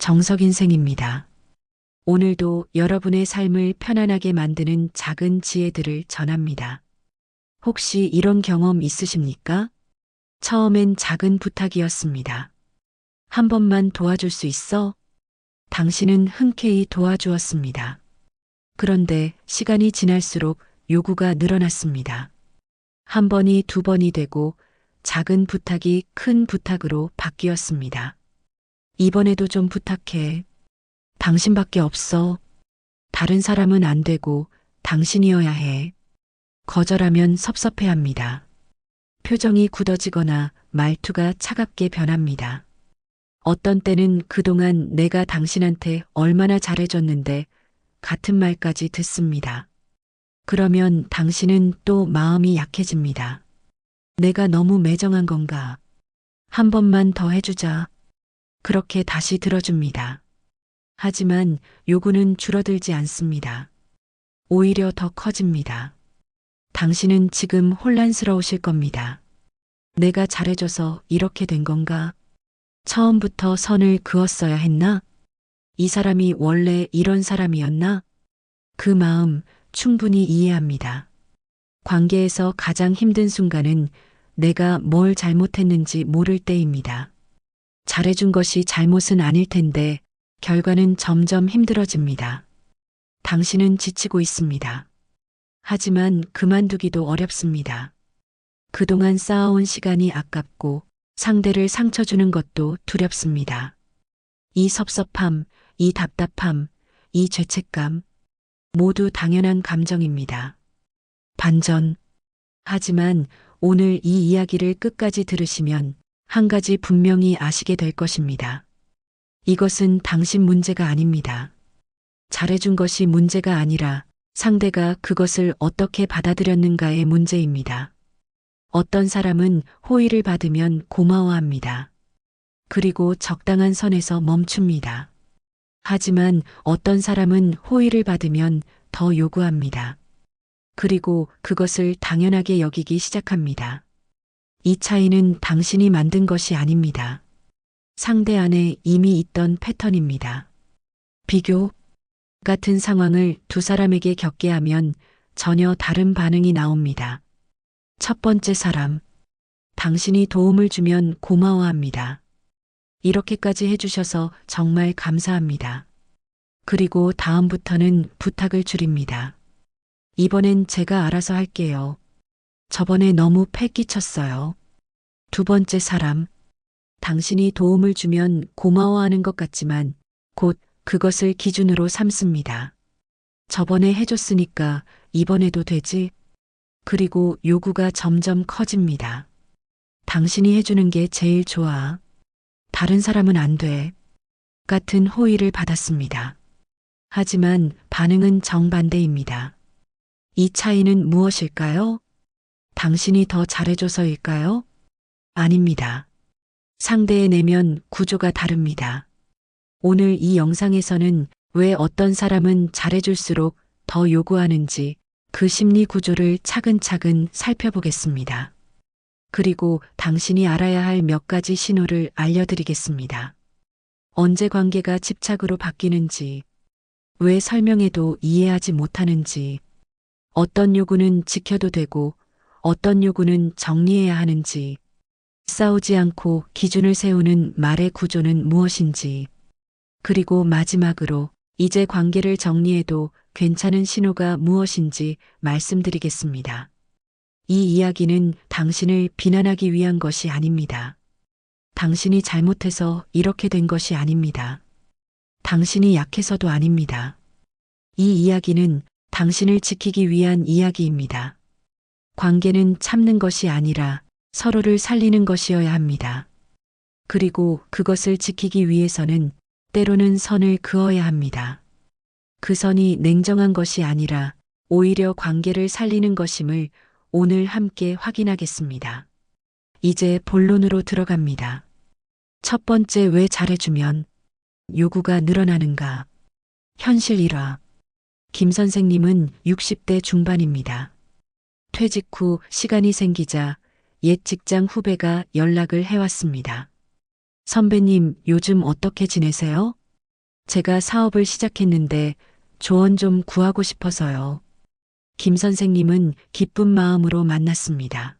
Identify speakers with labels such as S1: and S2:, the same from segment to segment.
S1: 정석인생입니다. 오늘도 여러분의 삶을 편안하게 만드는 작은 지혜들을 전합니다. 혹시 이런 경험 있으십니까? 처음엔 작은 부탁이었습니다. 한 번만 도와줄 수 있어? 당신은 흔쾌히 도와주었습니다. 그런데 시간이 지날수록 요구가 늘어났습니다. 한 번이 두 번이 되고 작은 부탁이 큰 부탁으로 바뀌었습니다. 이번에도 좀 부탁해. 당신밖에 없어. 다른 사람은 안 되고 당신이어야 해. 거절하면 섭섭해합니다. 표정이 굳어지거나 말투가 차갑게 변합니다. 어떤 때는 그동안 내가 당신한테 얼마나 잘해줬는데 같은 말까지 듣습니다. 그러면 당신은 또 마음이 약해집니다. 내가 너무 매정한 건가? 한 번만 더 해주자. 그렇게 다시 들어줍니다. 하지만 요구는 줄어들지 않습니다. 오히려 더 커집니다. 당신은 지금 혼란스러우실 겁니다. 내가 잘해줘서 이렇게 된 건가? 처음부터 선을 그었어야 했나? 이 사람이 원래 이런 사람이었나? 그 마음 충분히 이해합니다. 관계에서 가장 힘든 순간은 내가 뭘 잘못했는지 모를 때입니다. 잘해준 것이 잘못은 아닐 텐데 결과는 점점 힘들어집니다. 당신은 지치고 있습니다. 하지만 그만두기도 어렵습니다. 그동안 쌓아온 시간이 아깝고 상대를 상처 주는 것도 두렵습니다. 이 섭섭함, 이 답답함, 이 죄책감, 모두 당연한 감정입니다. 반전. 하지만 오늘 이 이야기를 끝까지 들으시면 한 가지 분명히 아시게 될 것입니다. 이것은 당신 문제가 아닙니다. 잘해준 것이 문제가 아니라 상대가 그것을 어떻게 받아들였는가의 문제입니다. 어떤 사람은 호의를 받으면 고마워합니다. 그리고 적당한 선에서 멈춥니다. 하지만 어떤 사람은 호의를 받으면 더 요구합니다. 그리고 그것을 당연하게 여기기 시작합니다. 이 차이는 당신이 만든 것이 아닙니다. 상대 안에 이미 있던 패턴입니다. 비교 같은 상황을 두 사람에게 겪게 하면 전혀 다른 반응이 나옵니다. 첫 번째 사람, 당신이 도움을 주면 고마워합니다. 이렇게까지 해주셔서 정말 감사합니다. 그리고 다음부터는 부탁을 줄입니다. 이번엔 제가 알아서 할게요. 저번에 너무 패 끼쳤어요. 두 번째 사람, 당신이 도움을 주면 고마워하는 것 같지만 곧 그것을 기준으로 삼습니다. 저번에 해줬으니까 이번에도 되지? 그리고 요구가 점점 커집니다. 당신이 해주는 게 제일 좋아. 다른 사람은 안 돼. 같은 호의를 받았습니다. 하지만 반응은 정반대입니다. 이 차이는 무엇일까요? 당신이 더 잘해줘서일까요? 아닙니다. 상대의 내면 구조가 다릅니다. 오늘 이 영상에서는 왜 어떤 사람은 잘해줄수록 더 요구하는지 그 심리 구조를 차근차근 살펴보겠습니다. 그리고 당신이 알아야 할 몇 가지 신호를 알려드리겠습니다. 언제 관계가 집착으로 바뀌는지, 왜 설명해도 이해하지 못하는지, 어떤 요구는 지켜도 되고 어떤 요구는 정리해야 하는지, 싸우지 않고 기준을 세우는 말의 구조는 무엇인지, 그리고 마지막으로 이제 관계를 정리해도 괜찮은 신호가 무엇인지 말씀드리겠습니다. 이 이야기는 당신을 비난하기 위한 것이 아닙니다. 당신이 잘못해서 이렇게 된 것이 아닙니다. 당신이 약해서도 아닙니다. 이 이야기는 당신을 지키기 위한 이야기입니다. 관계는 참는 것이 아니라 서로를 살리는 것이어야 합니다. 그리고 그것을 지키기 위해서는 때로는 선을 그어야 합니다. 그 선이 냉정한 것이 아니라 오히려 관계를 살리는 것임을 오늘 함께 확인하겠습니다. 이제 본론으로 들어갑니다. 첫 번째, 왜 잘해주면 요구가 늘어나는가? 현실 일화. 김 선생님은 60대 중반입니다. 퇴직 후 시간이 생기자 옛 직장 후배가 연락을 해왔습니다. 선배님, 요즘 어떻게 지내세요? 제가 사업을 시작했는데 조언 좀 구하고 싶어서요. 김 선생님은 기쁜 마음으로 만났습니다.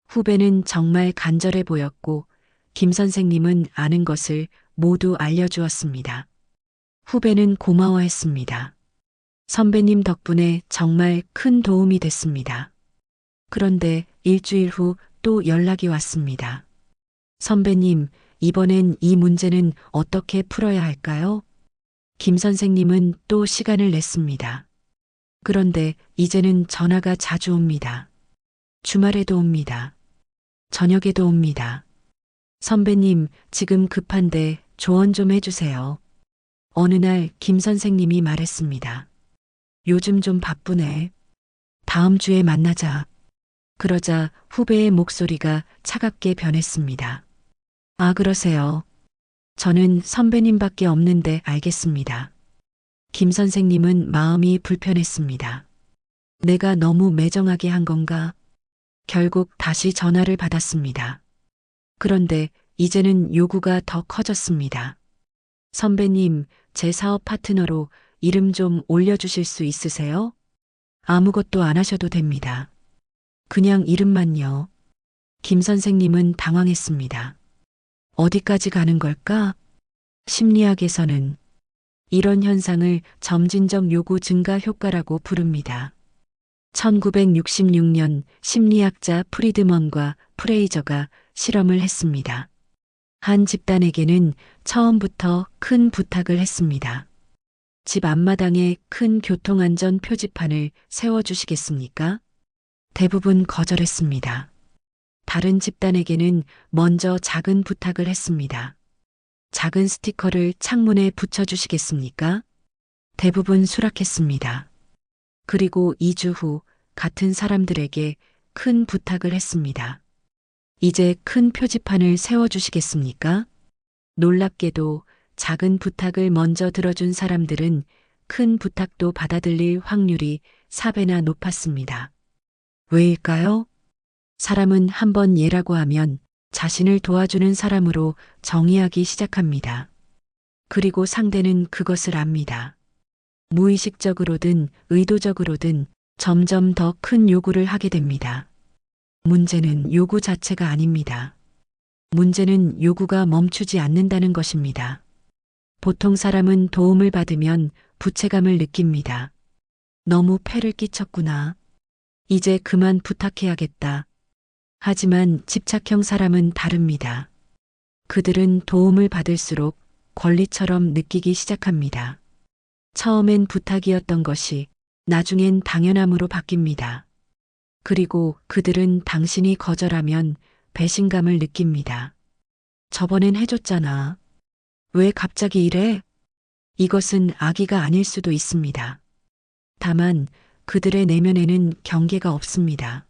S1: 후배는 정말 간절해 보였고 김 선생님은 아는 것을 모두 알려주었습니다. 후배는 고마워했습니다. 선배님 덕분에 정말 큰 도움이 됐습니다. 그런데 일주일 후 또 연락이 왔습니다. 선배님, 이번엔 이 문제는 어떻게 풀어야 할까요? 김 선생님은 또 시간을 냈습니다. 그런데 이제는 전화가 자주 옵니다. 주말에도 옵니다. 저녁에도 옵니다. 선배님, 지금 급한데 조언 좀 해주세요. 어느 날 김 선생님이 말했습니다. 요즘 좀 바쁘네. 다음 주에 만나자. 그러자 후배의 목소리가 차갑게 변했습니다. 아, 그러세요. 저는 선배님밖에 없는데 알겠습니다. 김 선생님은 마음이 불편했습니다. 내가 너무 매정하게 한 건가? 결국 다시 전화를 받았습니다. 그런데 이제는 요구가 더 커졌습니다. 선배님, 제 사업 파트너로 이름 좀 올려주실 수 있으세요? 아무것도 안 하셔도 됩니다. 그냥 이름만요. 김 선생님은 당황했습니다. 어디까지 가는 걸까? 심리학에서는 이런 현상을 점진적 요구 증가 효과라고 부릅니다. 1966년 심리학자 프리드먼과 프레이저가 실험을 했습니다. 한 집단에게는 처음부터 큰 부탁을 했습니다. 집 앞마당에 큰 교통안전 표지판을 세워주시겠습니까? 대부분 거절했습니다. 다른 집단에게는 먼저 작은 부탁을 했습니다. 작은 스티커를 창문에 붙여주시겠습니까? 대부분 수락했습니다. 그리고 2주 후 같은 사람들에게 큰 부탁을 했습니다. 이제 큰 표지판을 세워주시겠습니까? 놀랍게도 작은 부탁을 먼저 들어준 사람들은 큰 부탁도 받아들일 확률이 4배나 높았습니다. 왜일까요? 사람은 한번 예라고 하면 자신을 도와주는 사람으로 정의하기 시작합니다. 그리고 상대는 그것을 압니다. 무의식적으로든 의도적으로든 점점 더 큰 요구를 하게 됩니다. 문제는 요구 자체가 아닙니다. 문제는 요구가 멈추지 않는다는 것입니다. 보통 사람은 도움을 받으면 부채감을 느낍니다. 너무 폐를 끼쳤구나. 이제 그만 부탁해야겠다. 하지만 집착형 사람은 다릅니다. 그들은 도움을 받을수록 권리처럼 느끼기 시작합니다. 처음엔 부탁이었던 것이 나중엔 당연함으로 바뀝니다. 그리고 그들은 당신이 거절하면 배신감을 느낍니다. 저번엔 해줬잖아. 왜 갑자기 이래? 이것은 악의가 아닐 수도 있습니다. 다만 그들의 내면에는 경계가 없습니다.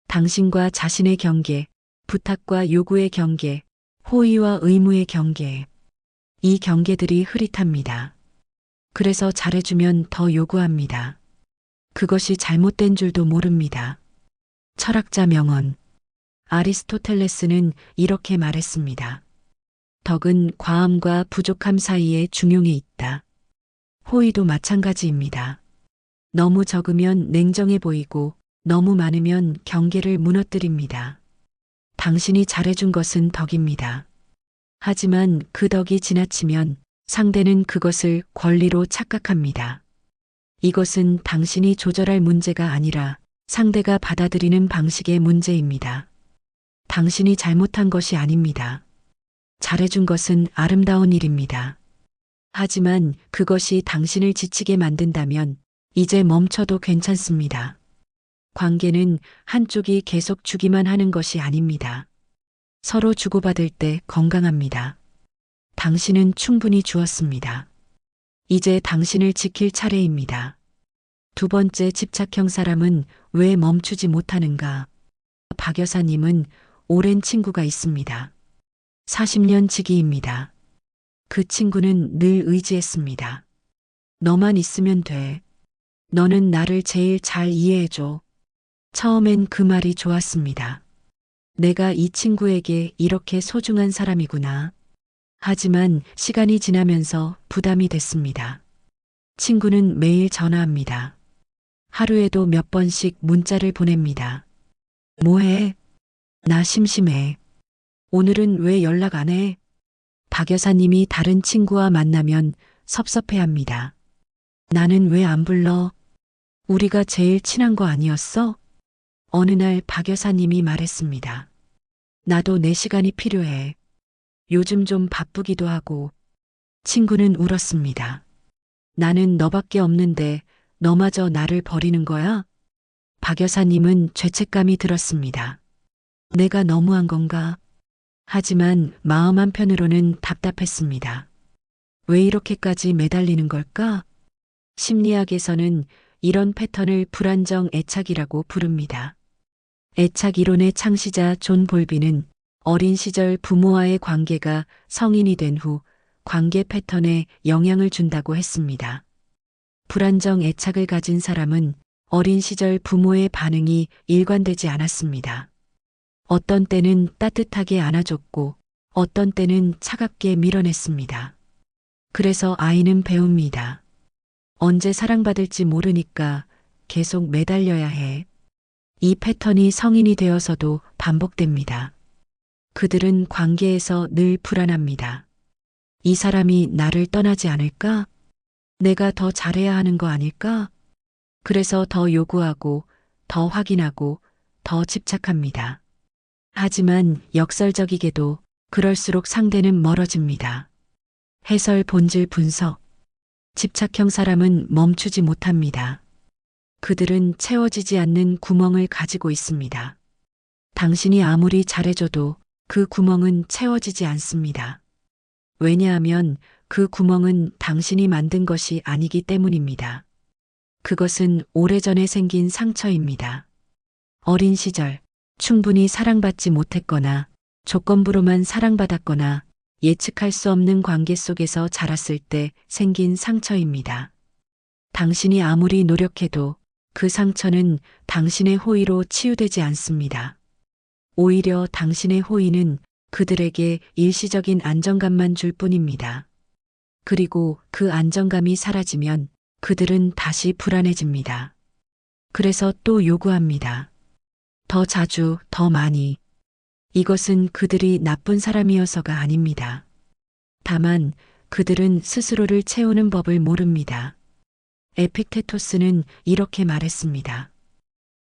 S1: 당신과 자신의 경계, 부탁과 요구의 경계, 호의와 의무의 경계. 이 경계들이 흐릿합니다. 그래서 잘해주면 더 요구합니다. 그것이 잘못된 줄도 모릅니다. 철학자 명언. 아리스토텔레스는 이렇게 말했습니다. 덕은 과함과 부족함 사이에 중용에 있다. 호의도 마찬가지입니다. 너무 적으면 냉정해 보이고 너무 많으면 경계를 무너뜨립니다. 당신이 잘해준 것은 덕입니다. 하지만 그 덕이 지나치면 상대는 그것을 권리로 착각합니다. 이것은 당신이 조절할 문제가 아니라 상대가 받아들이는 방식의 문제입니다. 당신이 잘못한 것이 아닙니다. 잘해준 것은 아름다운 일입니다. 하지만 그것이 당신을 지치게 만든다면 이제 멈춰도 괜찮습니다. 관계는 한쪽이 계속 주기만 하는 것이 아닙니다. 서로 주고받을 때 건강합니다. 당신은 충분히 주었습니다. 이제 당신을 지킬 차례입니다. 두 번째 집착형 사람은 왜 멈추지 못하는가? 박 여사님은 오랜 친구가 있습니다. 40년 지기입니다. 그 친구는 늘 의지했습니다. 너만 있으면 돼. 너는 나를 제일 잘 이해해줘. 처음엔 그 말이 좋았습니다. 내가 이 친구에게 이렇게 소중한 사람이구나. 하지만 시간이 지나면서 부담이 됐습니다. 친구는 매일 전화합니다. 하루에도 몇 번씩 문자를 보냅니다. 뭐해? 나 심심해. 오늘은 왜 연락 안 해? 박 여사님이 다른 친구와 만나면 섭섭해합니다. 나는 왜 안 불러? 우리가 제일 친한 거 아니었어? 어느 날 박 여사님이 말했습니다. 나도 내 시간이 필요해. 요즘 좀 바쁘기도 하고. 친구는 울었습니다. 나는 너밖에 없는데 너마저 나를 버리는 거야? 박 여사님은 죄책감이 들었습니다. 내가 너무한 건가? 하지만 마음 한편으로는 답답했습니다. 왜 이렇게까지 매달리는 걸까? 심리학에서는 이런 패턴을 불안정 애착이라고 부릅니다. 애착 이론의 창시자 존 볼비는 어린 시절 부모와의 관계가 성인이 된 후 관계 패턴에 영향을 준다고 했습니다. 불안정 애착을 가진 사람은 어린 시절 부모의 반응이 일관되지 않았습니다. 어떤 때는 따뜻하게 안아줬고 어떤 때는 차갑게 밀어냈습니다. 그래서 아이는 배웁니다. 언제 사랑받을지 모르니까 계속 매달려야 해. 이 패턴이 성인이 되어서도 반복됩니다. 그들은 관계에서 늘 불안합니다. 이 사람이 나를 떠나지 않을까? 내가 더 잘해야 하는 거 아닐까? 그래서 더 요구하고, 더 확인하고, 더 집착합니다. 하지만 역설적이게도 그럴수록 상대는 멀어집니다. 해설 본질 분석. 집착형 사람은 멈추지 못합니다. 그들은 채워지지 않는 구멍을 가지고 있습니다. 당신이 아무리 잘해줘도 그 구멍은 채워지지 않습니다. 왜냐하면 그 구멍은 당신이 만든 것이 아니기 때문입니다. 그것은 오래전에 생긴 상처입니다. 어린 시절 충분히 사랑받지 못했거나 조건부로만 사랑받았거나 예측할 수 없는 관계 속에서 자랐을 때 생긴 상처입니다. 당신이 아무리 노력해도 그 상처는 당신의 호의로 치유되지 않습니다. 오히려 당신의 호의는 그들에게 일시적인 안정감만 줄 뿐입니다. 그리고 그 안정감이 사라지면 그들은 다시 불안해집니다. 그래서 또 요구합니다. 더 자주, 더 많이. 이것은 그들이 나쁜 사람이어서가 아닙니다. 다만 그들은 스스로를 채우는 법을 모릅니다. 에픽테토스는 이렇게 말했습니다.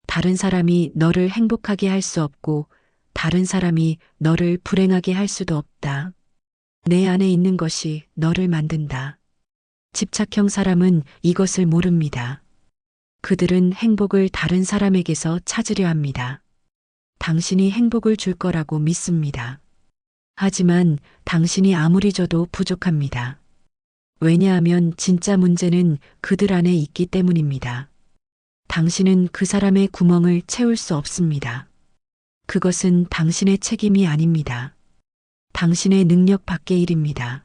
S1: 다른 사람이 너를 행복하게 할 수 없고 다른 사람이 너를 불행하게 할 수도 없다. 내 안에 있는 것이 너를 만든다. 집착형 사람은 이것을 모릅니다. 그들은 행복을 다른 사람에게서 찾으려 합니다. 당신이 행복을 줄 거라고 믿습니다. 하지만 당신이 아무리 줘도 부족합니다. 왜냐하면 진짜 문제는 그들 안에 있기 때문입니다. 당신은 그 사람의 구멍을 채울 수 없습니다. 그것은 당신의 책임이 아닙니다. 당신의 능력 밖의 일입니다.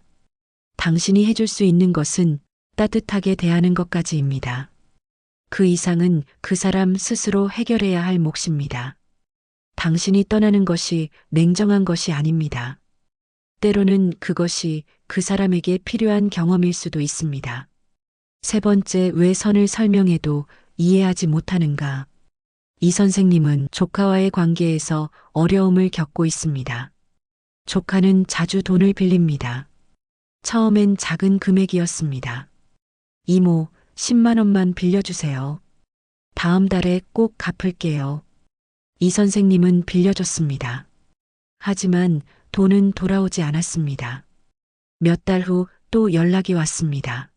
S1: 당신이 해줄 수 있는 것은 따뜻하게 대하는 것까지입니다. 그 이상은 그 사람 스스로 해결해야 할 몫입니다. 당신이 떠나는 것이 냉정한 것이 아닙니다. 때로는 그것이 그 사람에게 필요한 경험일 수도 있습니다. 세 번째, 왜 선을 설명해도 이해하지 못하는가? 이 선생님은 조카와의 관계에서 어려움을 겪고 있습니다. 조카는 자주 돈을 빌립니다. 처음엔 작은 금액이었습니다. 이모, 10만 원만 빌려주세요. 다음 달에 꼭 갚을게요. 이 선생님은 빌려줬습니다. 하지만 돈은 돌아오지 않았습니다. 몇 달 후 또 연락이 왔습니다.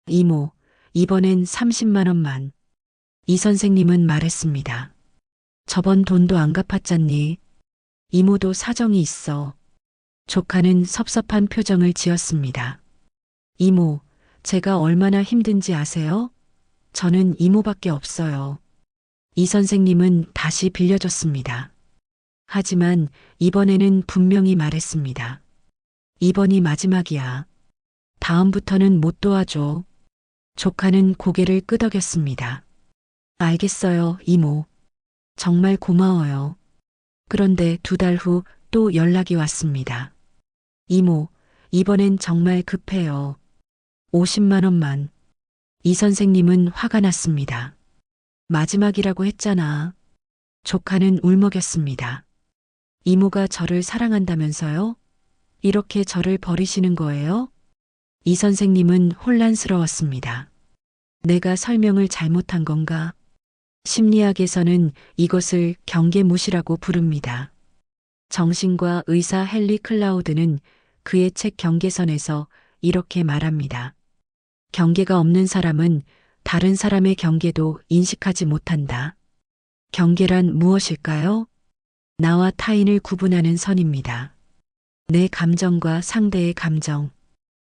S1: 이모, 이번엔 30만 원만. 이 선생님은 말했습니다. 저번 돈도 안 갚았잖니. 이모도 사정이 있어. 조카는 섭섭한 표정을 지었습니다. 이모, 제가 얼마나 힘든지 아세요? 저는 이모밖에 없어요. 이 선생님은 다시 빌려줬습니다. 하지만 이번에는 분명히 말했습니다. 이번이 마지막이야. 다음부터는 못 도와줘. 조카는 고개를 끄덕였습니다. 알겠어요, 이모. 정말 고마워요. 그런데 2달 후 또 연락이 왔습니다. 이모, 이번엔 정말 급해요. 50만 원만. 이 선생님은 화가 났습니다. 마지막이라고 했잖아. 조카는 울먹였습니다. 이모가 저를 사랑한다면서요? 이렇게 저를 버리시는 거예요? 이 선생님은 혼란스러웠습니다. 내가 설명을 잘못한 건가? 심리학에서는 이것을 경계무시라고 부릅니다. 정신과 의사 헨리 클라우드는 그의 책 경계선에서 이렇게 말합니다. 경계가 없는 사람은 다른 사람의 경계도 인식하지 못한다. 경계란 무엇일까요? 나와 타인을 구분하는 선입니다. 내 감정과 상대의 감정,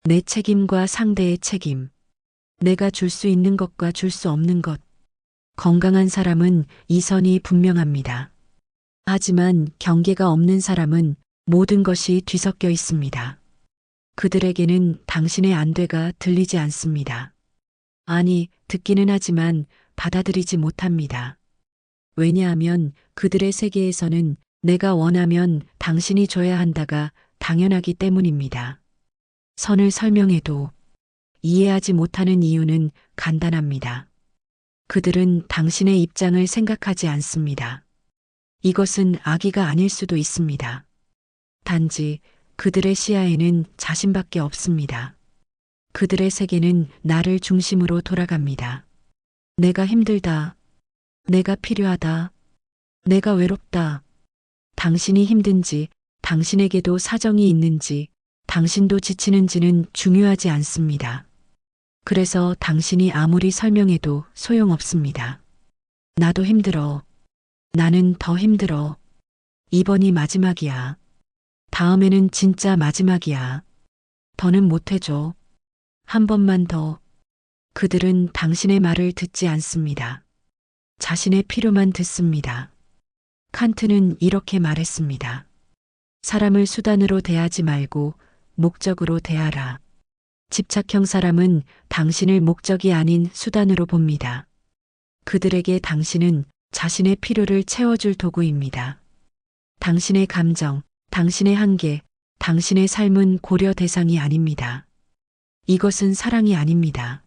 S1: 내 책임과 상대의 책임, 내가 줄 수 있는 것과 줄 수 없는 것. 건강한 사람은 이 선이 분명합니다. 하지만 경계가 없는 사람은 모든 것이 뒤섞여 있습니다. 그들에게는 당신의 안돼가 들리지 않습니다. 아니, 듣기는 하지만 받아들이지 못합니다. 왜냐하면 그들의 세계에서는 내가 원하면 당신이 줘야 한다가 당연하기 때문입니다. 선을 설명해도 이해하지 못하는 이유는 간단합니다. 그들은 당신의 입장을 생각하지 않습니다. 이것은 악의가 아닐 수도 있습니다. 단지 그들의 시야에는 자신밖에 없습니다. 그들의 세계는 나를 중심으로 돌아갑니다. 내가 힘들다. 내가 필요하다. 내가 외롭다. 당신이 힘든지, 당신에게도 사정이 있는지, 당신도 지치는지는 중요하지 않습니다. 그래서 당신이 아무리 설명해도 소용없습니다. 나도 힘들어. 나는 더 힘들어. 이번이 마지막이야. 다음에는 진짜 마지막이야. 더는 못해줘. 한 번만 더. 그들은 당신의 말을 듣지 않습니다. 자신의 필요만 듣습니다. 칸트는 이렇게 말했습니다. 사람을 수단으로 대하지 말고 목적으로 대하라. 집착형 사람은 당신을 목적이 아닌 수단으로 봅니다. 그들에게 당신은 자신의 필요를 채워줄 도구입니다. 당신의 감정, 당신의 한계, 당신의 삶은 고려 대상이 아닙니다. 이것은 사랑이 아닙니다.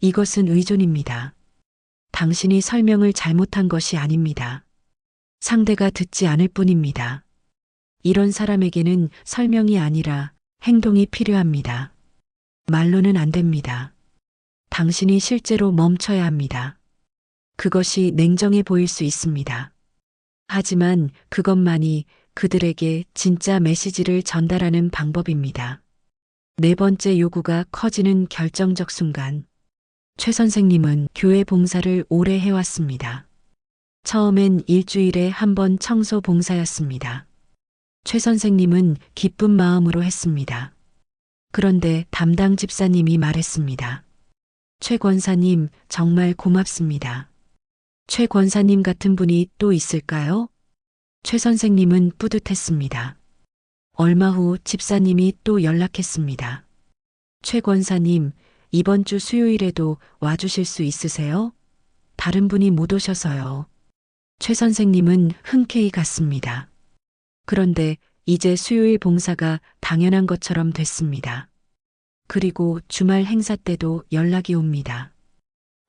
S1: 이것은 의존입니다. 당신이 설명을 잘못한 것이 아닙니다. 상대가 듣지 않을 뿐입니다. 이런 사람에게는 설명이 아니라 행동이 필요합니다. 말로는 안 됩니다. 당신이 실제로 멈춰야 합니다. 그것이 냉정해 보일 수 있습니다. 하지만 그것만이 그들에게 진짜 메시지를 전달하는 방법입니다. 네 번째 요구가 커지는 결정적 순간. 최 선생님은 교회 봉사를 오래 해왔습니다. 처음엔 일주일에 한 번 청소 봉사였습니다. 최 선생님은 기쁜 마음으로 했습니다. 그런데 담당 집사님이 말했습니다. 최 권사님, 정말 고맙습니다. 최 권사님 같은 분이 또 있을까요? 최 선생님은 뿌듯했습니다. 얼마 후 집사님이 또 연락했습니다. 최 권사님, 이번 주 수요일에도 와주실 수 있으세요? 다른 분이 못 오셔서요. 최 선생님은 흔쾌히 갔습니다. 그런데 이제 수요일 봉사가 당연한 것처럼 됐습니다. 그리고 주말 행사 때도 연락이 옵니다.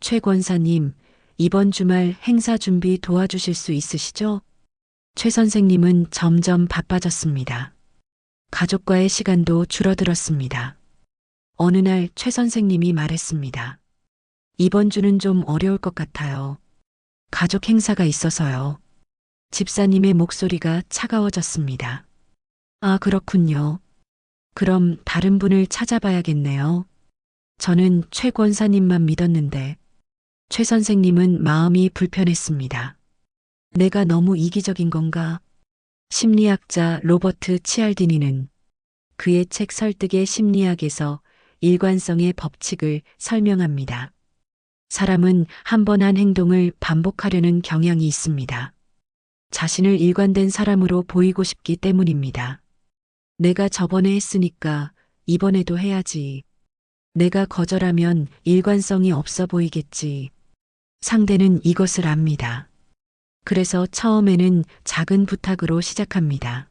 S1: 최 권사님, 이번 주말 행사 준비 도와주실 수 있으시죠? 최 선생님은 점점 바빠졌습니다. 가족과의 시간도 줄어들었습니다. 어느 날 최 선생님이 말했습니다. 이번 주는 좀 어려울 것 같아요. 가족 행사가 있어서요. 집사님의 목소리가 차가워졌습니다. 아, 그렇군요. 그럼 다른 분을 찾아봐야겠네요. 저는 최 권사님만 믿었는데 최 선생님은 마음이 불편했습니다. 내가 너무 이기적인 건가? 심리학자 로버트 치알디니는 그의 책 설득의 심리학에서 일관성의 법칙을 설명합니다. 사람은 한 번 한 행동을 반복하려는 경향이 있습니다. 자신을 일관된 사람으로 보이고 싶기 때문입니다. 내가 저번에 했으니까 이번에도 해야지. 내가 거절하면 일관성이 없어 보이겠지. 상대는 이것을 압니다. 그래서 처음에는 작은 부탁으로 시작합니다.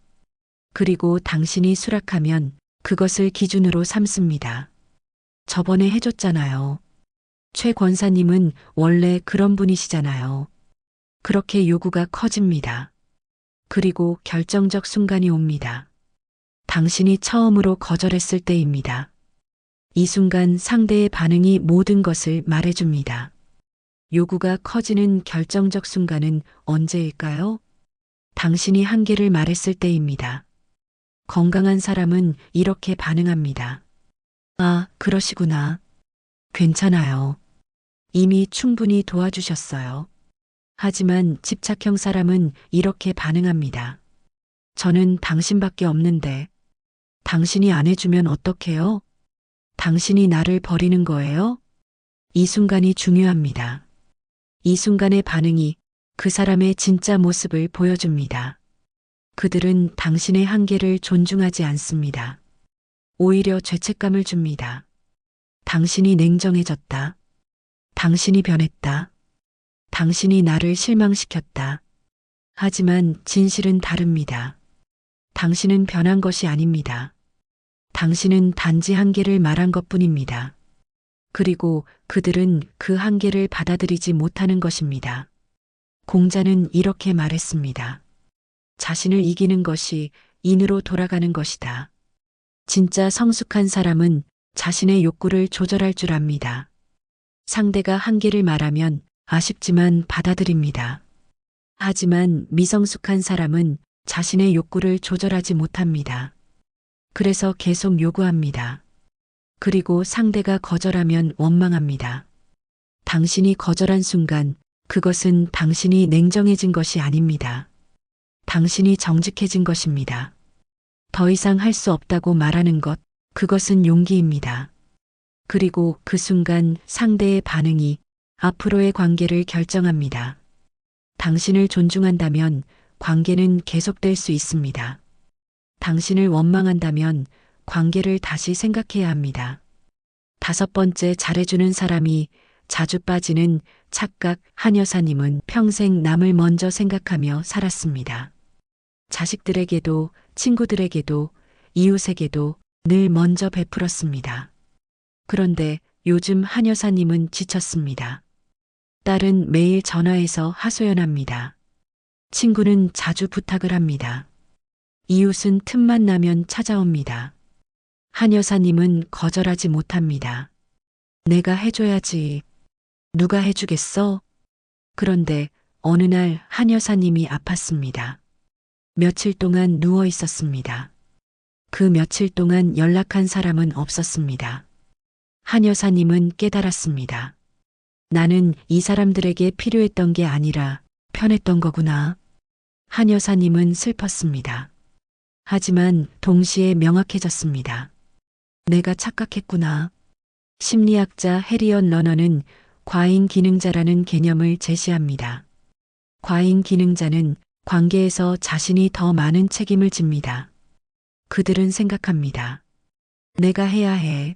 S1: 그리고 당신이 수락하면 그것을 기준으로 삼습니다. 저번에 해줬잖아요. 최 권사님은 원래 그런 분이시잖아요. 그렇게 요구가 커집니다. 그리고 결정적 순간이 옵니다. 당신이 처음으로 거절했을 때입니다. 이 순간 상대의 반응이 모든 것을 말해줍니다. 요구가 커지는 결정적 순간은 언제일까요? 당신이 한계를 말했을 때입니다. 건강한 사람은 이렇게 반응합니다. 아, 그러시구나. 괜찮아요. 이미 충분히 도와주셨어요. 하지만 집착형 사람은 이렇게 반응합니다. 저는 당신밖에 없는데 당신이 안 해주면 어떡해요? 당신이 나를 버리는 거예요? 이 순간이 중요합니다. 이 순간의 반응이 그 사람의 진짜 모습을 보여줍니다. 그들은 당신의 한계를 존중하지 않습니다. 오히려 죄책감을 줍니다. 당신이 냉정해졌다. 당신이 변했다. 당신이 나를 실망시켰다. 하지만 진실은 다릅니다. 당신은 변한 것이 아닙니다. 당신은 단지 한계를 말한 것뿐입니다. 그리고 그들은 그 한계를 받아들이지 못하는 것입니다. 공자는 이렇게 말했습니다. 자신을 이기는 것이 인으로 돌아가는 것이다. 진짜 성숙한 사람은 자신의 욕구를 조절할 줄 압니다. 상대가 한계를 말하면 아쉽지만 받아들입니다. 하지만 미성숙한 사람은 자신의 욕구를 조절하지 못합니다. 그래서 계속 요구합니다. 그리고 상대가 거절하면 원망합니다. 당신이 거절한 순간 그것은 당신이 냉정해진 것이 아닙니다. 당신이 정직해진 것입니다. 더 이상 할 수 없다고 말하는 것, 그것은 용기입니다. 그리고 그 순간 상대의 반응이 앞으로의 관계를 결정합니다. 당신을 존중한다면 관계는 계속될 수 있습니다. 당신을 원망한다면 관계를 다시 생각해야 합니다. 5번째, 잘해주는 사람이 자주 빠지는 착각. 한 여사님은 평생 남을 먼저 생각하며 살았습니다. 자식들에게도 친구들에게도 이웃에게도 늘 먼저 베풀었습니다. 그런데 요즘 한 여사님은 지쳤습니다. 딸은 매일 전화해서 하소연합니다. 친구는 자주 부탁을 합니다. 이웃은 틈만 나면 찾아옵니다. 한 여사님은 거절하지 못합니다. 내가 해줘야지. 누가 해주겠어? 그런데 어느 날 한 여사님이 아팠습니다. 며칠 동안 누워 있었습니다. 그 며칠 동안 연락한 사람은 없었습니다. 한 여사님은 깨달았습니다. 나는 이 사람들에게 필요했던 게 아니라 편했던 거구나. 한 여사님은 슬펐습니다. 하지만 동시에 명확해졌습니다. 내가 착각했구나. 심리학자 해리언 러너는 과잉 기능자라는 개념을 제시합니다. 과잉 기능자는 관계에서 자신이 더 많은 책임을 집니다. 그들은 생각합니다. 내가 해야 해.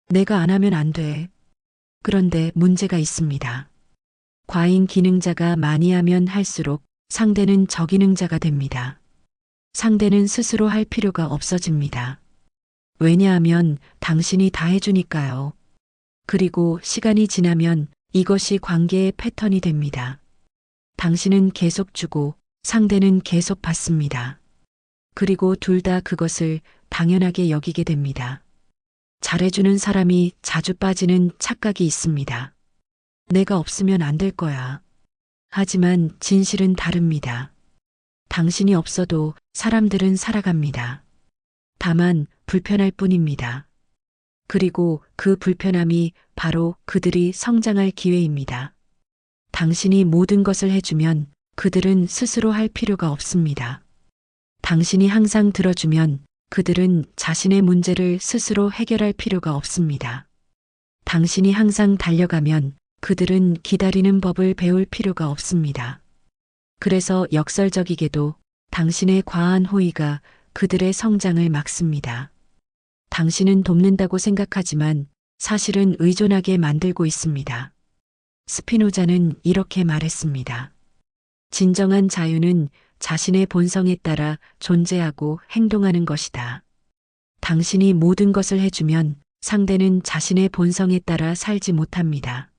S1: 내가 안 하면 안 돼. 그런데 문제가 있습니다. 과잉 기능자가 많이 하면 할수록 상대는 저기능자가 됩니다. 상대는 스스로 할 필요가 없어집니다. 왜냐하면 당신이 다 해주니까요. 그리고 시간이 지나면 이것이 관계의 패턴이 됩니다. 당신은 계속 주고 상대는 계속 받습니다. 그리고 둘 다 그것을 당연하게 여기게 됩니다. 잘해주는 사람이 자주 빠지는 착각이 있습니다. 내가 없으면 안 될 거야. 하지만 진실은 다릅니다. 당신이 없어도 사람들은 살아갑니다. 다만 불편할 뿐입니다. 그리고 그 불편함이 바로 그들이 성장할 기회입니다. 당신이 모든 것을 해주면 그들은 스스로 할 필요가 없습니다. 당신이 항상 들어주면 그들은 자신의 문제를 스스로 해결할 필요가 없습니다. 당신이 항상 달려가면 그들은 기다리는 법을 배울 필요가 없습니다. 그래서 역설적이게도 당신의 과한 호의가 그들의 성장을 막습니다. 당신은 돕는다고 생각하지만 사실은 의존하게 만들고 있습니다. 스피노자는 이렇게 말했습니다. 진정한 자유는 자신의 본성에 따라 존재하고 행동하는 것이다. 당신이 모든 것을 해주면 상대는 자신의 본성에 따라 살지 못합니다.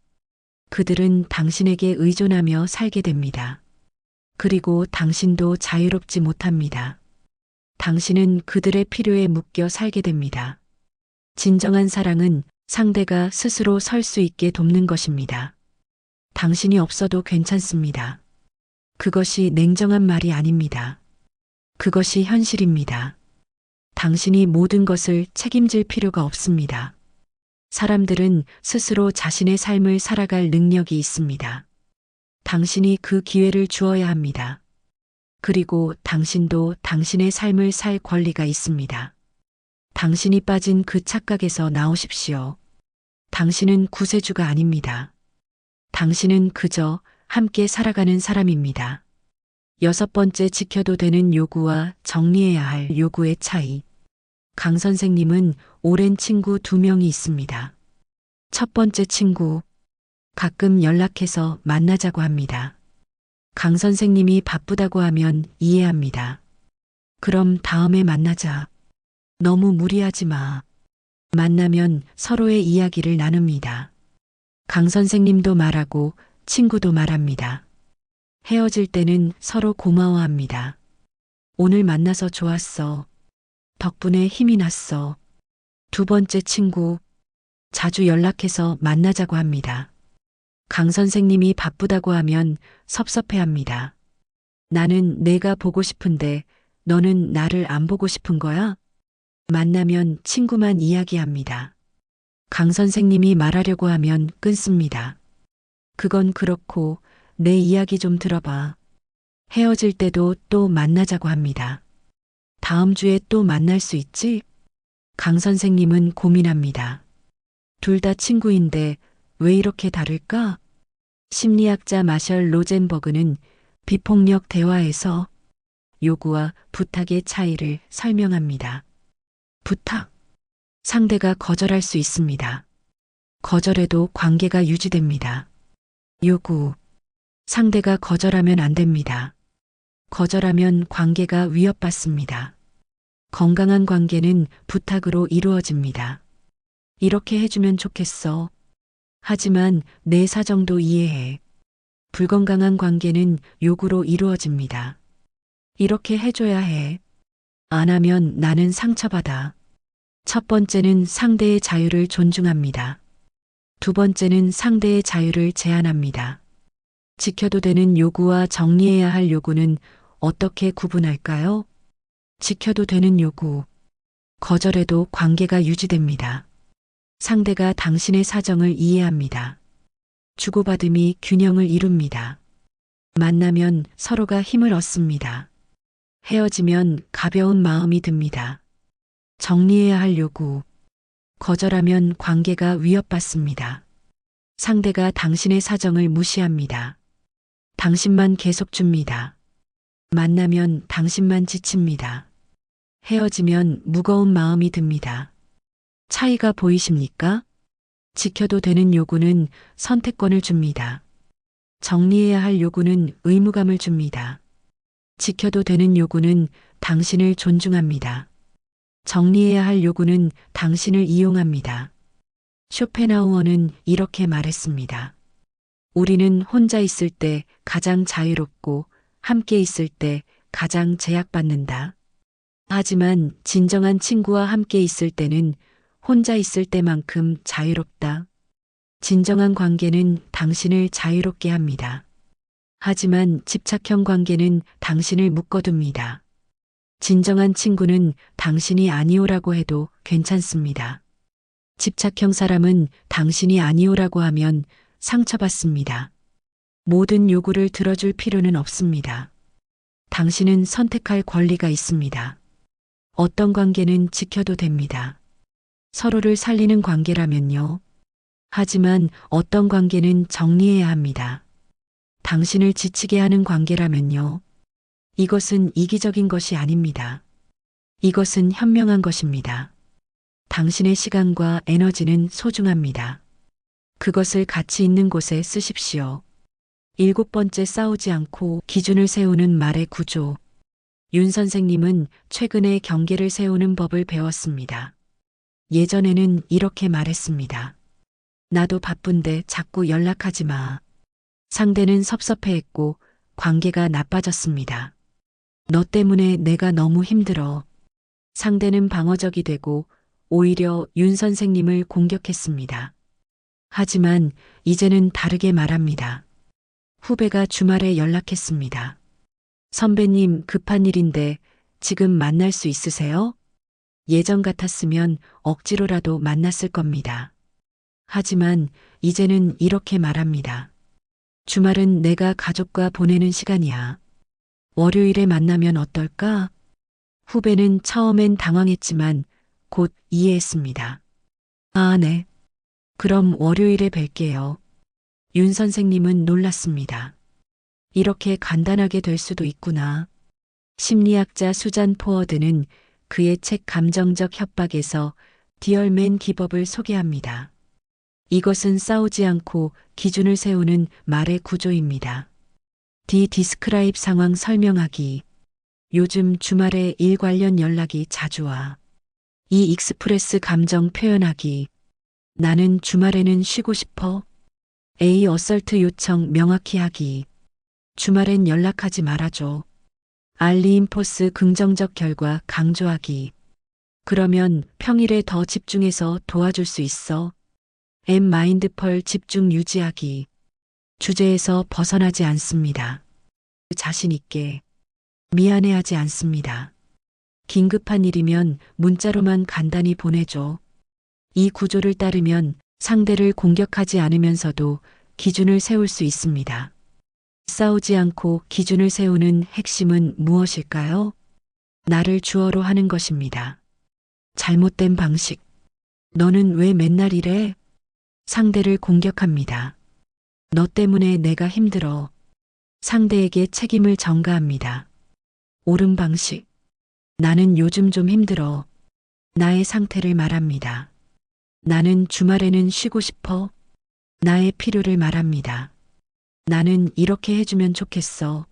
S1: 그들은 당신에게 의존하며 살게 됩니다. 그리고 당신도 자유롭지 못합니다. 당신은 그들의 필요에 묶여 살게 됩니다. 진정한 사랑은 상대가 스스로 설 수 있게 돕는 것입니다. 당신이 없어도 괜찮습니다. 그것이 냉정한 말이 아닙니다. 그것이 현실입니다. 당신이 모든 것을 책임질 필요가 없습니다. 사람들은 스스로 자신의 삶을 살아갈 능력이 있습니다. 당신이 그 기회를 주어야 합니다. 그리고 당신도 당신의 삶을 살 권리가 있습니다. 당신이 빠진 그 착각에서 나오십시오. 당신은 구세주가 아닙니다. 당신은 그저 함께 살아가는 사람입니다. 6번째, 지켜도 되는 요구와 정리해야 할 요구의 차이. 강 선생님은 오랜 친구 2명이 있습니다. 첫 번째 친구, 가끔 연락해서 만나자고 합니다. 강 선생님이 바쁘다고 하면 이해합니다. 그럼 다음에 만나자. 너무 무리하지 마. 만나면 서로의 이야기를 나눕니다. 강 선생님도 말하고 친구도 말합니다. 헤어질 때는 서로 고마워합니다. 오늘 만나서 좋았어. 덕분에 힘이 났어. 두 번째 친구, 자주 연락해서 만나자고 합니다. 강 선생님이 바쁘다고 하면 섭섭해합니다. 나는 내가 보고 싶은데 너는 나를 안 보고 싶은 거야? 만나면 친구만 이야기합니다. 강 선생님이 말하려고 하면 끊습니다. 그건 그렇고 내 이야기 좀 들어봐. 헤어질 때도 또 만나자고 합니다. 다음 주에 또 만날 수 있지? 강 선생님은 고민합니다. 둘 다 친구인데 왜 이렇게 다를까? 심리학자 마셜 로젠버그는 비폭력 대화에서 요구와 부탁의 차이를 설명합니다. 부탁. 상대가 거절할 수 있습니다. 거절해도 관계가 유지됩니다. 요구. 상대가 거절하면 안 됩니다. 거절하면 관계가 위협받습니다. 건강한 관계는 부탁으로 이루어집니다. 이렇게 해주면 좋겠어. 하지만 내 사정도 이해해. 불건강한 관계는 요구로 이루어집니다. 이렇게 해줘야 해. 안 하면 나는 상처받아. 첫 번째는 상대의 자유를 존중합니다. 두 번째는 상대의 자유를 제한합니다. 지켜도 되는 요구와 정리해야 할 요구는 어떻게 구분할까요? 지켜도 되는 요구. 거절해도 관계가 유지됩니다. 상대가 당신의 사정을 이해합니다. 주고받음이 균형을 이룹니다. 만나면 서로가 힘을 얻습니다. 헤어지면 가벼운 마음이 듭니다. 정리해야 할 요구. 거절하면 관계가 위협받습니다. 상대가 당신의 사정을 무시합니다. 당신만 계속 줍니다. 만나면 당신만 지칩니다. 헤어지면 무거운 마음이 듭니다. 차이가 보이십니까? 지켜도 되는 요구는 선택권을 줍니다. 정리해야 할 요구는 의무감을 줍니다. 지켜도 되는 요구는 당신을 존중합니다. 정리해야 할 요구는 당신을 이용합니다. 쇼펜하우어는 이렇게 말했습니다. 우리는 혼자 있을 때 가장 자유롭고 함께 있을 때 가장 제약받는다. 하지만 진정한 친구와 함께 있을 때는 혼자 있을 때만큼 자유롭다. 진정한 관계는 당신을 자유롭게 합니다. 하지만 집착형 관계는 당신을 묶어둡니다. 진정한 친구는 당신이 아니오라고 해도 괜찮습니다. 집착형 사람은 당신이 아니오라고 하면 상처받습니다. 모든 요구를 들어줄 필요는 없습니다. 당신은 선택할 권리가 있습니다. 어떤 관계는 지켜도 됩니다. 서로를 살리는 관계라면요. 하지만 어떤 관계는 정리해야 합니다. 당신을 지치게 하는 관계라면요. 이것은 이기적인 것이 아닙니다. 이것은 현명한 것입니다. 당신의 시간과 에너지는 소중합니다. 그것을 가치 있는 곳에 쓰십시오. 7번째, 싸우지 않고 기준을 세우는 말의 구조. 윤 선생님은 최근에 경계를 세우는 법을 배웠습니다. 예전에는 이렇게 말했습니다. 나도 바쁜데 자꾸 연락하지 마. 상대는 섭섭해했고 관계가 나빠졌습니다. 너 때문에 내가 너무 힘들어. 상대는 방어적이 되고 오히려 윤 선생님을 공격했습니다. 하지만 이제는 다르게 말합니다. 후배가 주말에 연락했습니다. 선배님, 급한 일인데 지금 만날 수 있으세요? 예전 같았으면 억지로라도 만났을 겁니다. 하지만 이제는 이렇게 말합니다. 주말은 내가 가족과 보내는 시간이야. 월요일에 만나면 어떨까? 후배는 처음엔 당황했지만 곧 이해했습니다. 아, 네. 그럼 월요일에 뵐게요. 윤 선생님은 놀랐습니다. 이렇게 간단하게 될 수도 있구나. 심리학자 수잔 포워드는 그의 책 감정적 협박에서 디얼맨 기법을 소개합니다. 이것은 싸우지 않고 기준을 세우는 말의 구조입니다. 디스크라입 상황 설명하기. 요즘 주말에 일 관련 연락이 자주 와. 이 익스프레스 감정 표현하기. 나는 주말에는 쉬고 싶어. A 어설트 요청 명확히 하기. 주말엔 연락하지 말아줘. 알리인포스 긍정적 결과 강조하기. 그러면 평일에 더 집중해서 도와줄 수 있어. M 마인드펄 집중 유지하기. 주제에서 벗어나지 않습니다. 자신 있게. 미안해하지 않습니다. 긴급한 일이면 문자로만 간단히 보내줘. 이 구조를 따르면 상대를 공격하지 않으면서도 기준을 세울 수 있습니다. 싸우지 않고 기준을 세우는 핵심은 무엇일까요? 나를 주어로 하는 것입니다. 잘못된 방식. 너는 왜 맨날 이래? 상대를 공격합니다. 너 때문에 내가 힘들어. 상대에게 책임을 전가합니다. 옳은 방식. 나는 요즘 좀 힘들어. 나의 상태를 말합니다. 나는 주말에는 쉬고 싶어. 나의 필요를 말합니다. 나는 이렇게 해주면 좋겠어.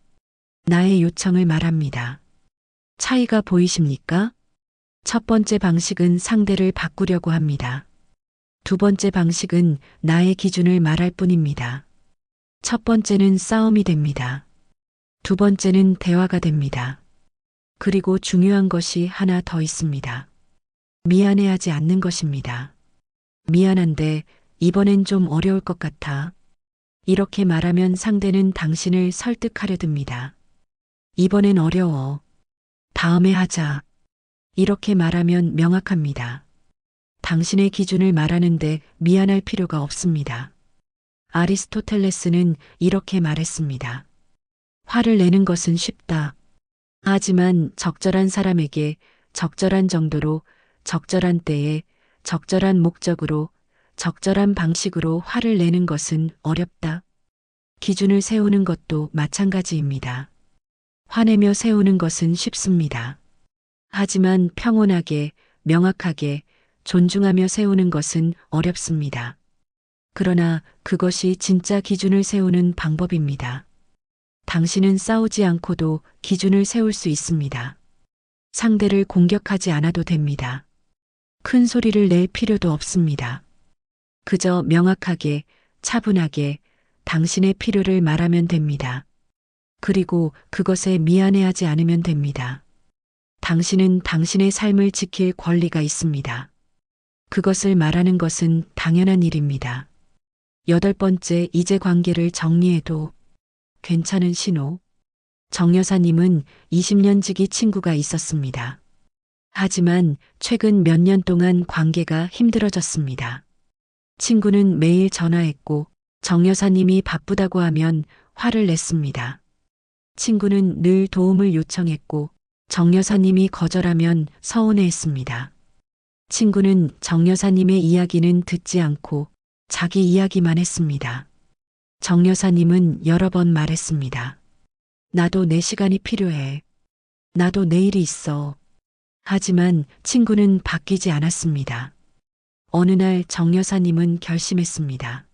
S1: 나의 요청을 말합니다. 차이가 보이십니까? 첫 번째 방식은 상대를 바꾸려고 합니다. 두 번째 방식은 나의 기준을 말할 뿐입니다. 첫 번째는 싸움이 됩니다. 두 번째는 대화가 됩니다. 그리고 중요한 것이 하나 더 있습니다. 미안해하지 않는 것입니다. 미안한데 이번엔 좀 어려울 것 같아. 이렇게 말하면 상대는 당신을 설득하려 듭니다. 이번엔 어려워. 다음에 하자. 이렇게 말하면 명확합니다. 당신의 기준을 말하는데 미안할 필요가 없습니다. 아리스토텔레스는 이렇게 말했습니다. 화를 내는 것은 쉽다. 하지만 적절한 사람에게 적절한 정도로 적절한 때에 적절한 목적으로 적절한 방식으로 화를 내는 것은 어렵다. 기준을 세우는 것도 마찬가지입니다. 화내며 세우는 것은 쉽습니다. 하지만 평온하게, 명확하게, 존중하며 세우는 것은 어렵습니다. 그러나 그것이 진짜 기준을 세우는 방법입니다. 당신은 싸우지 않고도 기준을 세울 수 있습니다. 상대를 공격하지 않아도 됩니다. 큰 소리를 낼 필요도 없습니다. 그저 명확하게, 차분하게 당신의 필요를 말하면 됩니다. 그리고 그것에 미안해하지 않으면 됩니다. 당신은 당신의 삶을 지킬 권리가 있습니다. 그것을 말하는 것은 당연한 일입니다. 8번째, 이제 관계를 정리해도 괜찮은 신호. 정 여사님은 20년 지기 친구가 있었습니다. 하지만 최근 몇 년 동안 관계가 힘들어졌습니다. 친구는 매일 전화했고 정 여사님이 바쁘다고 하면 화를 냈습니다. 친구는 늘 도움을 요청했고 정 여사님이 거절하면 서운해했습니다. 친구는 정 여사님의 이야기는 듣지 않고 자기 이야기만 했습니다. 정 여사님은 여러 번 말했습니다. 나도 내 시간이 필요해. 나도 내일이 있어. 하지만 친구는 바뀌지 않았습니다. 어느 날 정 여사님은 결심했습니다.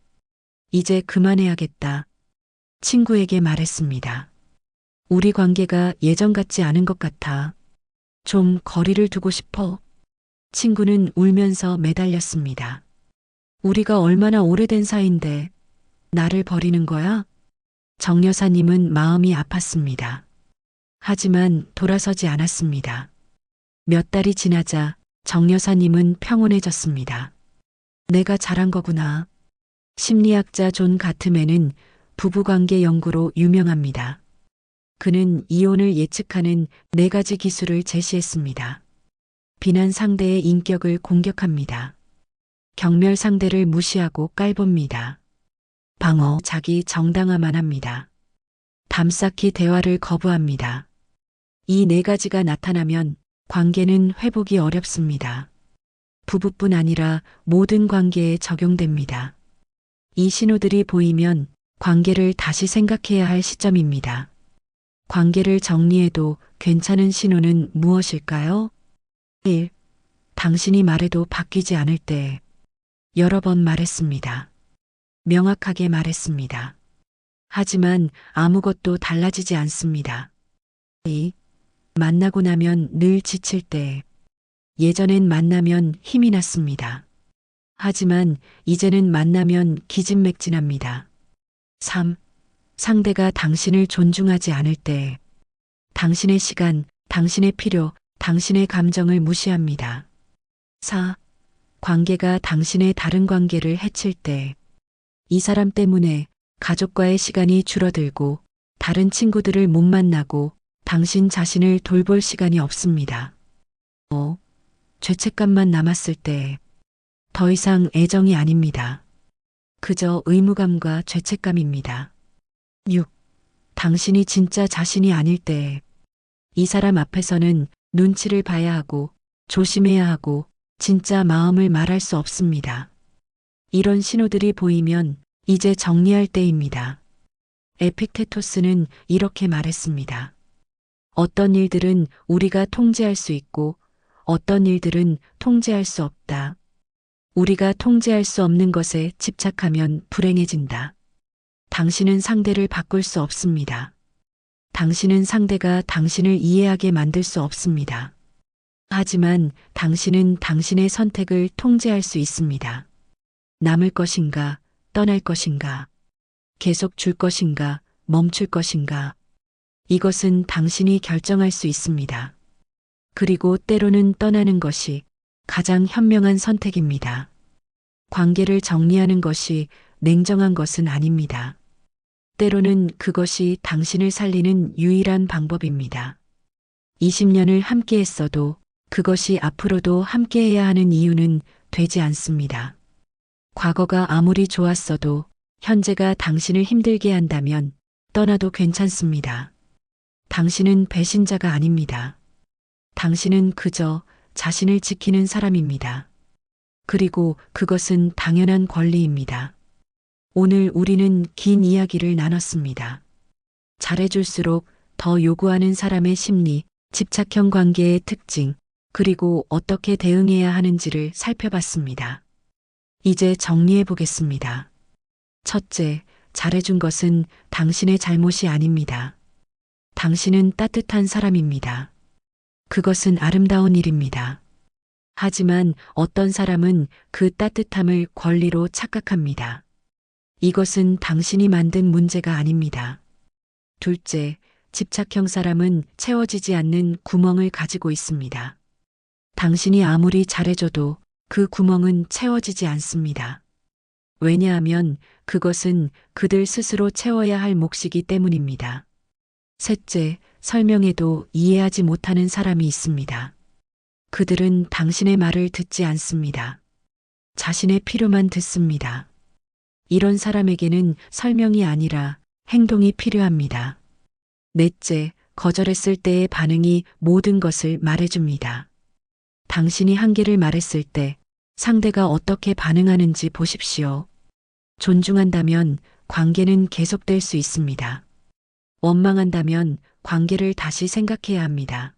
S1: 이제 그만해야겠다. 친구에게 말했습니다. 우리 관계가 예전 같지 않은 것 같아. 좀 거리를 두고 싶어. 친구는 울면서 매달렸습니다. 우리가 얼마나 오래된 사이인데 나를 버리는 거야? 정 여사님은 마음이 아팠습니다. 하지만 돌아서지 않았습니다. 몇 달이 지나자 정 여사님은 평온해졌습니다. 내가 잘한 거구나. 심리학자 존 가트맨은 부부관계 연구로 유명합니다. 그는 이혼을 예측하는 4가지 기술을 제시했습니다. 비난 상대의 인격을 공격합니다. 경멸 상대를 무시하고 깔봅니다. 방어 자기 정당화만 합니다. 담쌓기 대화를 거부합니다. 이 4가지가 나타나면 관계는 회복이 어렵습니다. 부부뿐 아니라 모든 관계에 적용됩니다. 이 신호들이 보이면 관계를 다시 생각해야 할 시점입니다. 관계를 정리해도 괜찮은 신호는 무엇일까요? 1. 당신이 말해도 바뀌지 않을 때 여러 번 말했습니다. 명확하게 말했습니다. 하지만 아무것도 달라지지 않습니다. 2. 만나고 나면 늘 지칠 때 예전엔 만나면 힘이 났습니다. 하지만 이제는 만나면 기진맥진합니다. 3. 상대가 당신을 존중하지 않을 때 당신의 시간, 당신의 필요, 당신의 감정을 무시합니다. 4. 관계가 당신의 다른 관계를 해칠 때 이 사람 때문에 가족과의 시간이 줄어들고 다른 친구들을 못 만나고 당신 자신을 돌볼 시간이 없습니다. 5. 죄책감만 남았을 때 더 이상 애정이 아닙니다. 그저 의무감과 죄책감입니다. 6. 당신이 진짜 자신이 아닐 때 이 사람 앞에서는 눈치를 봐야 하고 조심해야 하고 진짜 마음을 말할 수 없습니다. 이런 신호들이 보이면 이제 정리할 때입니다. 에픽테토스는 이렇게 말했습니다. 어떤 일들은 우리가 통제할 수 있고 어떤 일들은 통제할 수 없다. 우리가 통제할 수 없는 것에 집착하면 불행해진다. 당신은 상대를 바꿀 수 없습니다. 당신은 상대가 당신을 이해하게 만들 수 없습니다. 하지만 당신은 당신의 선택을 통제할 수 있습니다. 남을 것인가, 떠날 것인가, 계속 줄 것인가, 멈출 것인가. 이것은 당신이 결정할 수 있습니다. 그리고 때로는 떠나는 것이 가장 현명한 선택입니다. 관계를 정리하는 것이 냉정한 것은 아닙니다. 때로는 그것이 당신을 살리는 유일한 방법입니다. 20년을 함께 했어도 그것이 앞으로도 함께해야 하는 이유는 되지 않습니다. 과거가 아무리 좋았어도 현재가 당신을 힘들게 한다면 떠나도 괜찮습니다. 당신은 배신자가 아닙니다. 당신은 그저 자신을 지키는 사람입니다. 그리고 그것은 당연한 권리입니다. 오늘 우리는 긴 이야기를 나눴습니다. 잘해줄수록 더 요구하는 사람의 심리, 집착형 관계의 특징, 그리고 어떻게 대응해야 하는지를 살펴봤습니다. 이제 정리해 보겠습니다. 첫째, 잘해준 것은 당신의 잘못이 아닙니다. 당신은 따뜻한 사람입니다. 그것은 아름다운 일입니다. 하지만 어떤 사람은 그 따뜻함을 권리로 착각합니다. 이것은 당신이 만든 문제가 아닙니다. 둘째, 집착형 사람은 채워지지 않는 구멍을 가지고 있습니다. 당신이 아무리 잘해줘도 그 구멍은 채워지지 않습니다. 왜냐하면 그것은 그들 스스로 채워야 할 몫이기 때문입니다. 셋째, 설명해도 이해하지 못하는 사람이 있습니다. 그들은 당신의 말을 듣지 않습니다. 자신의 필요만 듣습니다. 이런 사람에게는 설명이 아니라 행동이 필요합니다. 넷째, 거절했을 때의 반응이 모든 것을 말해줍니다. 당신이 한계를 말했을 때 상대가 어떻게 반응하는지 보십시오. 존중한다면 관계는 계속될 수 있습니다. 원망한다면 관계를 다시 생각해야 합니다.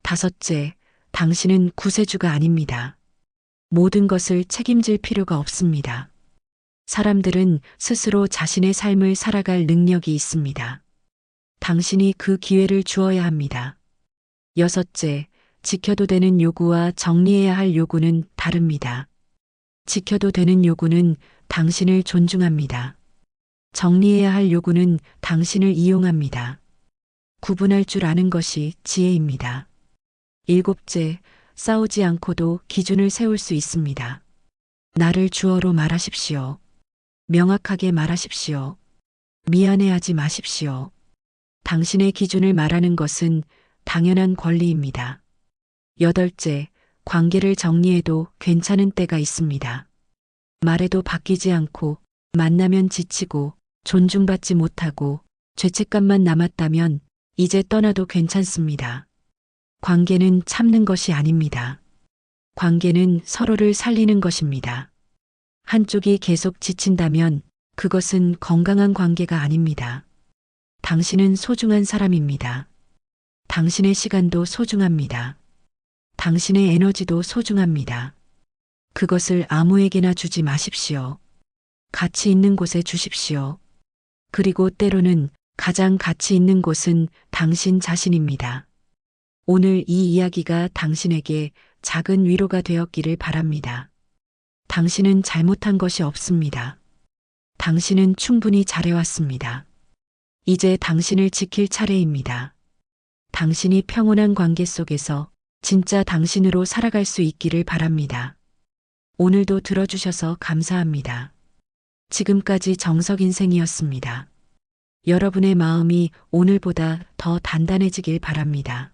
S1: 다섯째, 당신은 구세주가 아닙니다. 모든 것을 책임질 필요가 없습니다. 사람들은 스스로 자신의 삶을 살아갈 능력이 있습니다. 당신이 그 기회를 주어야 합니다. 여섯째, 지켜도 되는 요구와 정리해야 할 요구는 다릅니다. 지켜도 되는 요구는 당신을 존중합니다. 정리해야 할 요구는 당신을 이용합니다. 구분할 줄 아는 것이 지혜입니다. 일곱째, 싸우지 않고도 기준을 세울 수 있습니다. 나를 주어로 말하십시오. 명확하게 말하십시오. 미안해하지 마십시오. 당신의 기준을 말하는 것은 당연한 권리입니다. 여덟째, 관계를 정리해도 괜찮은 때가 있습니다. 말해도 바뀌지 않고, 만나면 지치고, 존중받지 못하고, 죄책감만 남았다면 이제 떠나도 괜찮습니다. 관계는 참는 것이 아닙니다. 관계는 서로를 살리는 것입니다. 한쪽이 계속 지친다면 그것은 건강한 관계가 아닙니다. 당신은 소중한 사람입니다. 당신의 시간도 소중합니다. 당신의 에너지도 소중합니다. 그것을 아무에게나 주지 마십시오. 가치 있는 곳에 주십시오. 그리고 때로는 가장 가치 있는 곳은 당신 자신입니다. 오늘 이 이야기가 당신에게 작은 위로가 되었기를 바랍니다. 당신은 잘못한 것이 없습니다. 당신은 충분히 잘해왔습니다. 이제 당신을 지킬 차례입니다. 당신이 평온한 관계 속에서 진짜 당신으로 살아갈 수 있기를 바랍니다. 오늘도 들어주셔서 감사합니다. 지금까지 정석인생이었습니다. 여러분의 마음이 오늘보다 더 단단해지길 바랍니다.